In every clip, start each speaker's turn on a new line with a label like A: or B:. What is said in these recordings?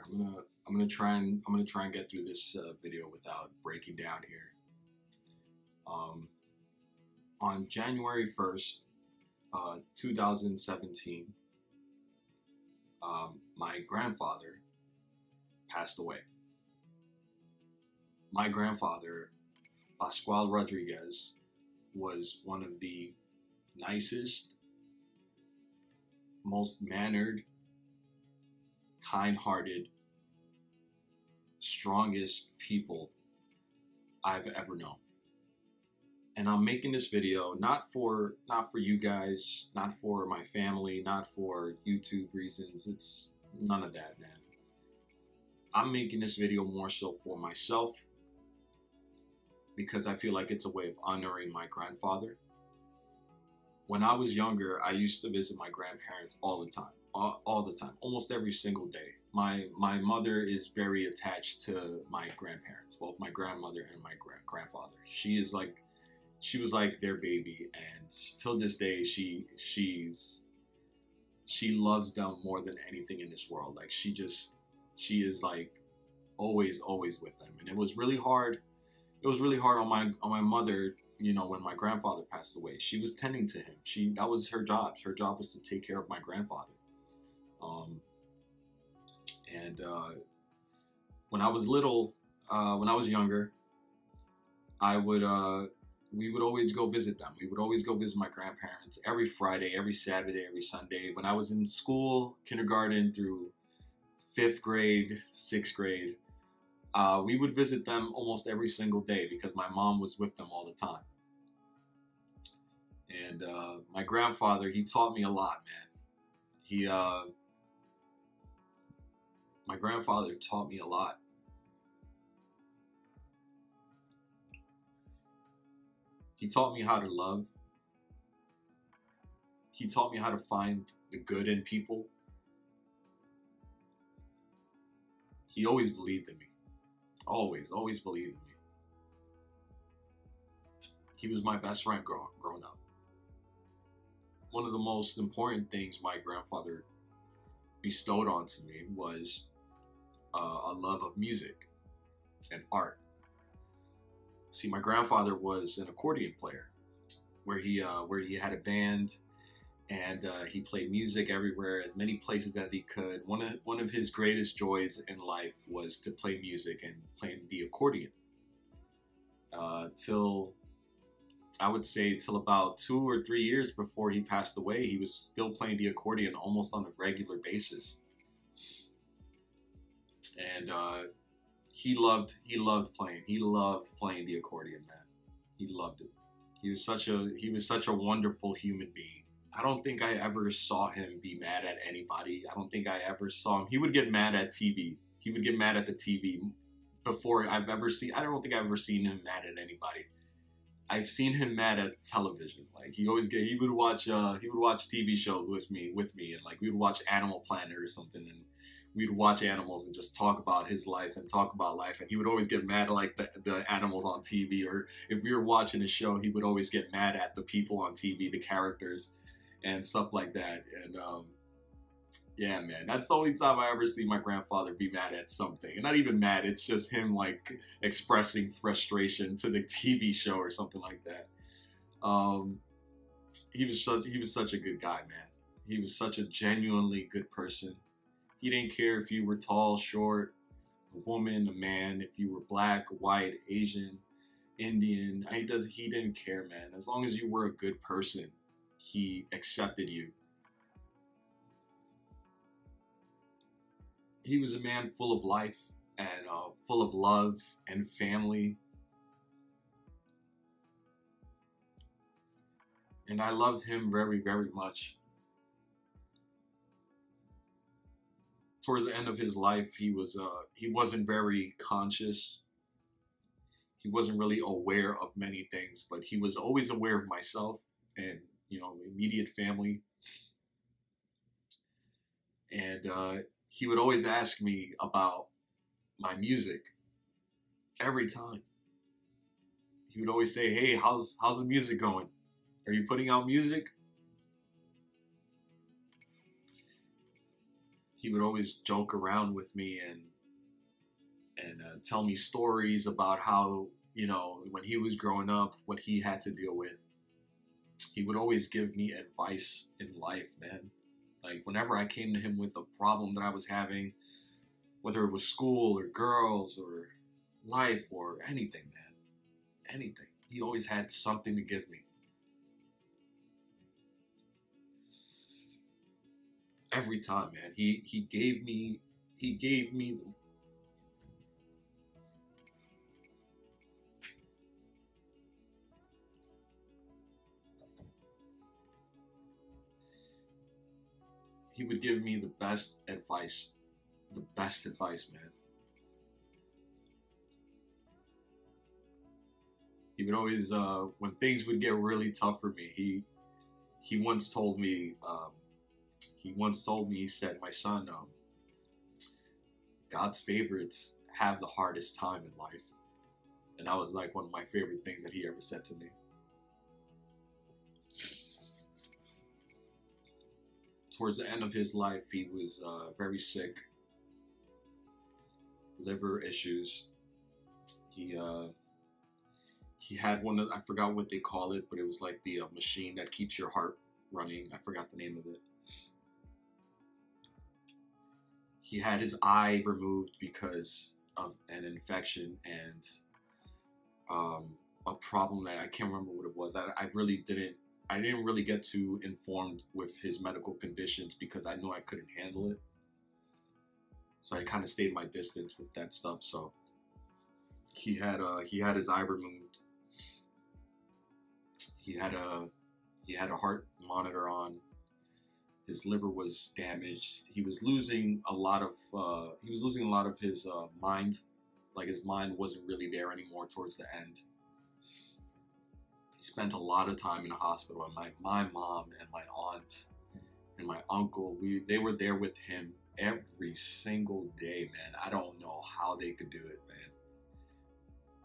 A: I'm gonna try and get through this video without breaking down here. Um, on January 1st, 2017, my grandfather passed away. My grandfather, Pascual Rodriguez, was one of the nicest, most mannered, kind-hearted, strongest people I've ever known. And I'm making this video not for you guys, not for my family, not for YouTube reasons. It's none of that, man. I'm making this video more so for myself because I feel like it's a way of honoring my grandfather. When I was younger, I used to visit my grandparents all the time, almost every single day. My mother is very attached to my grandparents, both my grandmother and my grandfather. She was like their baby, and till this day, she loves them more than anything in this world. Like she is like always with them, and it was really hard. It was really hard on my mother. You know, when my grandfather passed away, she was tending to him. That was her job. Her job was to take care of my grandfather. When I was little, when I was younger, we would always go visit them. We would always go visit my grandparents every Friday, every Saturday, every Sunday. When I was in school, kindergarten through 5th grade, 6th grade, we would visit them almost every single day because my mom was with them all the time. And my grandfather, he taught me a lot, man. My grandfather taught me a lot. He taught me how to love. He taught me how to find the good in people. He always believed in me. Always believed in me. He was my best friend growing up. One of the most important things my grandfather bestowed onto me was a love of music and art. See, my grandfather was an accordion player, where he had a band, and he played music everywhere, as many places as he could. One of his greatest joys in life was to play music and playing the accordion. I would say till about 2 or 3 years before he passed away, he was still playing the accordion almost on a regular basis. And he loved playing. He loved playing the accordion, man. He loved it. He was such a wonderful human being. I don't think I ever saw him be mad at anybody. I don't think I ever saw him. He would get mad at TV. He would get mad at the TV before I don't think I've ever seen him mad at anybody. I've seen him mad at television. Like he would watch TV shows with me, and like we would watch Animal Planet or something, and we'd watch animals and just talk about his life and talk about life. And he would always get mad at like the animals on TV, or if we were watching a show, he would always get mad at the people on TV, the characters and stuff like that. And yeah, man, that's the only time I ever see my grandfather be mad at something. And not even mad, it's just him like expressing frustration to the TV show or something like that. He was such a good guy, man. He was such a genuinely good person. He didn't care if you were tall, short, a woman, a man, if you were black, white, Asian, Indian. He didn't care, man. As long as you were a good person, he accepted you. He was a man full of life and full of love and family. And I loved him very, very much. Towards the end of his life, he wasn't very conscious. He wasn't really aware of many things, but he was always aware of myself and, you know, immediate family. And he would always ask me about my music every time. He would always say, "Hey, how's the music going? Are you putting out music?" he would always joke around with me and tell me stories about how, you know, when he was growing up, what he had to deal with. He would always give me advice in life, man. Like whenever I came to him with a problem that I was having, whether it was school or girls or life or anything, man, anything, he always had something to give me. Every time, man, he gave me he would give me the best advice, man. He would always, when things would get really tough for me, he once told me, he said, my son, God's favorites have the hardest time in life, and that was like one of my favorite things that he ever said to me. Towards the end of his life, he was very sick, liver issues. He he had one of, I forgot what they call it, but it was like the machine that keeps your heart running. I forgot the name of it. He had his eye removed because of an infection and a problem that I can't remember what it was. That I didn't really get too informed with his medical conditions because I knew I couldn't handle it. So I kind of stayed my distance with that stuff. So he had his eye removed. He had a heart monitor on. His liver was damaged. He was losing a lot of his mind. Like his mind wasn't really there anymore towards the end. He spent a lot of time in the hospital, and my mom and my aunt and my uncle, they were there with him every single day, man. I don't know how they could do it, man.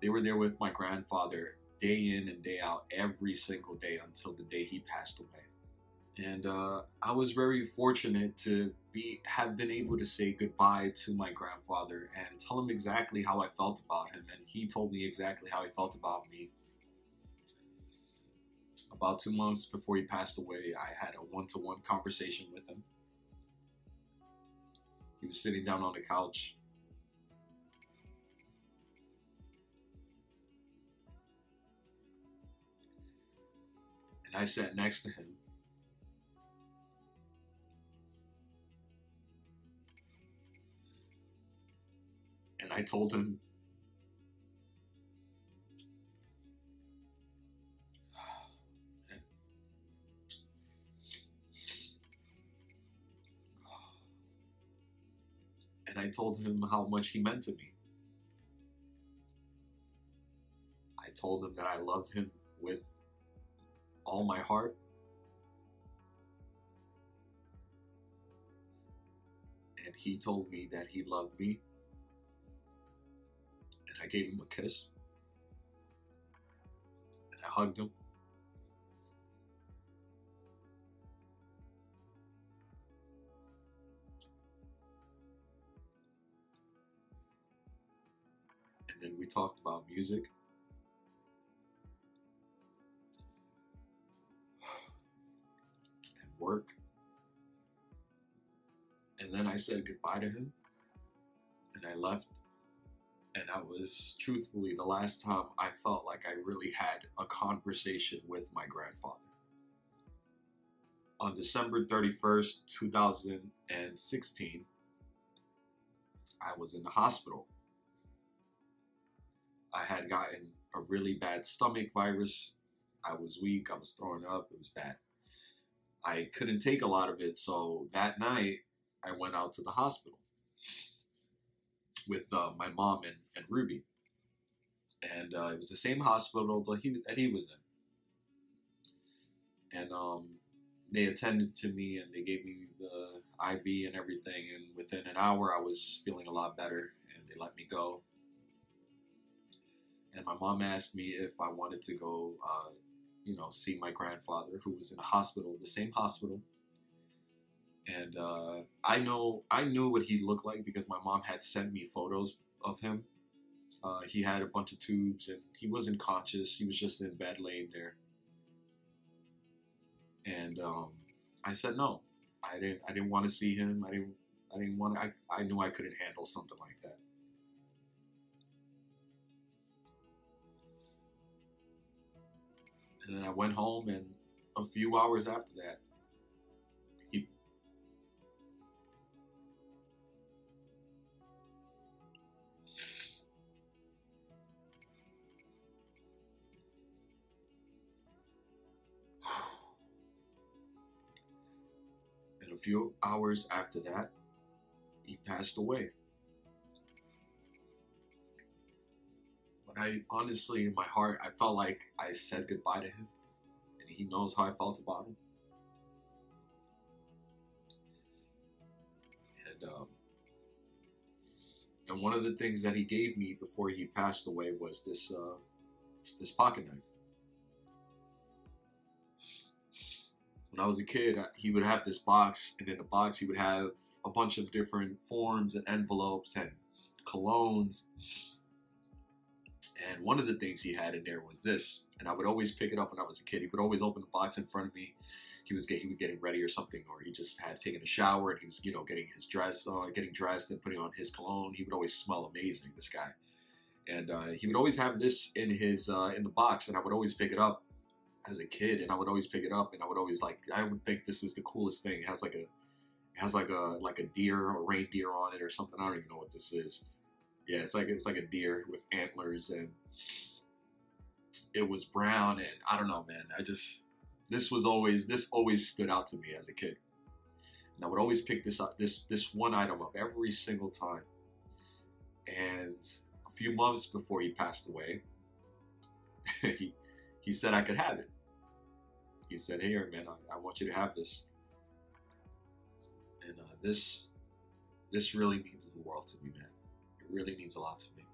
A: They were there with my grandfather day in and day out every single day until the day he passed away. And I was very fortunate to have been able to say goodbye to my grandfather and tell him exactly how I felt about him, and he told me exactly how he felt about me. About 2 months before he passed away, I had a one-to-one conversation with him. He was sitting down on the couch. And I sat next to him. And I told him, how much he meant to me. I told him that I loved him with all my heart. And he told me that he loved me. And I gave him a kiss. And I hugged him. And then we talked about music. And work. And then I said goodbye to him. And I left. And that was truthfully the last time I felt like I really had a conversation with my grandfather. On December 31st, 2016, I was in the hospital. I had gotten a really bad stomach virus. I was weak. I was throwing up. It was bad. I couldn't take a lot of it. So that night, I went out to the hospital with my mom and Ruby. And it was the same hospital that he was in. And they attended to me and they gave me the IV and everything. And within an hour, I was feeling a lot better and they let me go. And my mom asked me if I wanted to go, see my grandfather who was in a hospital, the same hospital And I knew what he looked like because my mom had sent me photos of him. He had a bunch of tubes and he wasn't conscious. He was just in bed laying there. And I said no. I didn't want to see him. I didn't want. I knew I couldn't handle something like that. And then I went home, and a few hours after that, he and a few hours after that, he passed away. But I honestly, in my heart, I felt like I said goodbye to him, and he knows how I felt about him. And one of the things that he gave me before he passed away was this pocket knife. When I was a kid, he would have this box, and in the box he would have a bunch of different forms and envelopes and colognes. And one of the things he had in there was this, and I would always pick it up when I was a kid. He would always open the box in front of me. He was getting ready or something, or he just had taken a shower and he was getting his dress on, getting dressed and putting on his cologne. He would always smell amazing, this guy, and he would always have this in his in the box, and I would always pick it up as a kid, and I would always pick it up, and I would always I would think this is the coolest thing. It has like a deer or reindeer on it or something. I don't even know what this is. Yeah, it's like a deer with antlers, and it was brown, and I don't know, man. This always stood out to me as a kid, and I would always pick this up, this one item up every single time. And a few months before he passed away, he said I could have it. He said, "Here, man, I want you to have this." And this really means the world to me, man. It really means a lot to me.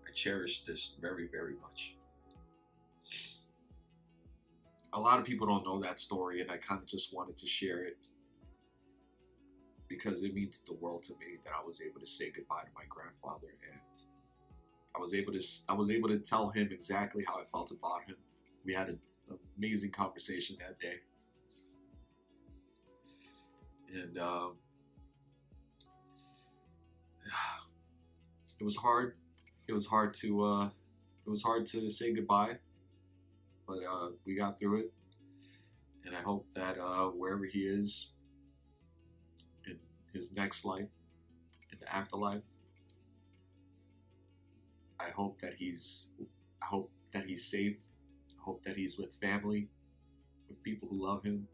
A: I cherish this very, very much. A lot of people don't know that story, and I kind of just wanted to share it because it means the world to me that I was able to say goodbye to my grandfather, and I was able to tell him exactly how I felt about him. We had an amazing conversation that day, and it was hard. It was hard to say goodbye, but we got through it, and I hope that wherever he is in his next life, in the afterlife, I hope that he's safe. I hope that he's with family, with people who love him.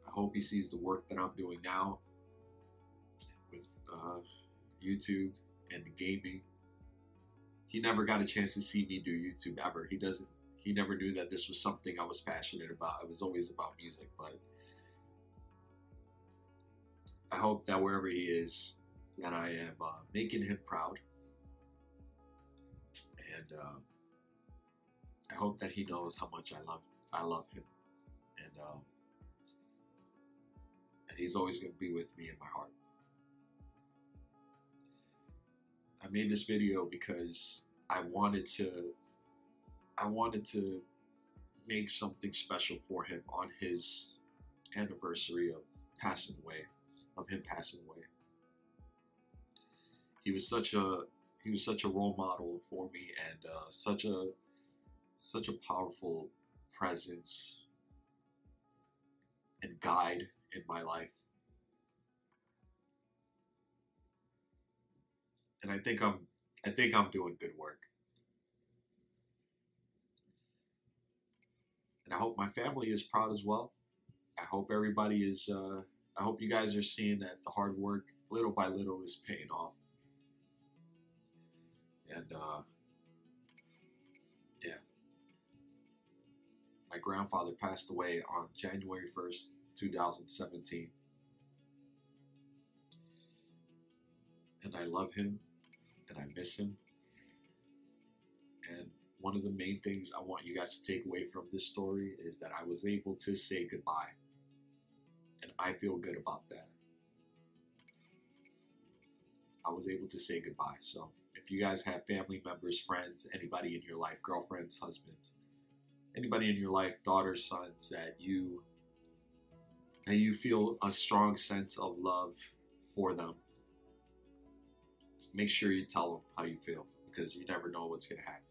A: I hope he sees the work that I'm doing now with YouTube and gaming. He never got a chance to see me do YouTube ever. He never knew that this was something I was passionate about. It was always about music, but I hope that wherever he is, that I am making him proud, and I hope that he knows how much I love him, and he's always going to be with me in my heart. I made this video because I wanted to make something special for him on his anniversary of him passing away. He was such a role model for me, and such a powerful presence and guide in my life. And I think I'm doing good work. And I hope my family is proud as well. I hope everybody is I hope you guys are seeing that the hard work little by little is paying off. And yeah, my grandfather passed away on January 1st, 2017. And I love him, and I miss him. And one of the main things I want you guys to take away from this story is that I was able to say goodbye. And I feel good about that. I was able to say goodbye. So if you guys have family members, friends, anybody in your life, girlfriends, husbands, anybody in your life, daughters, sons, that you feel a strong sense of love for them, make sure you tell them how you feel, because you never know what's going to happen.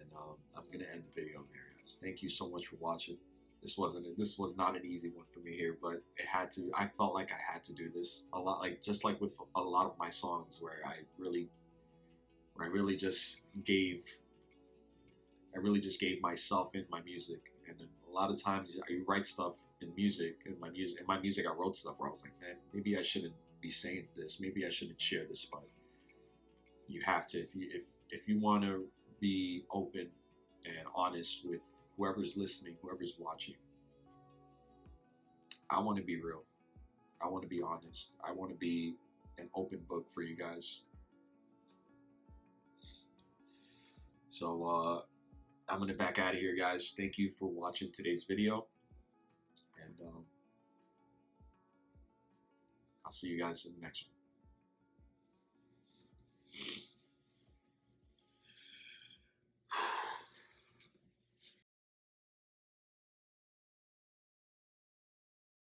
A: And I'm going to end the video there, guys. Thank you so much for watching. This was not an easy one for me here, but it had to. I felt like I had to do this a lot, just like with a lot of my songs, where I really just gave myself in my music. And then a lot of times I write stuff in my music I wrote stuff where I was like, man, maybe I shouldn't be saying this, maybe I shouldn't share this, but you have to, if you want to be open and honest with whoever's listening, whoever's watching. I want to be real. I want to be honest. I want to be an open book for you guys. So I'm gonna back out of here, guys. Thank you for watching today's video, and I'll see you guys in the next one.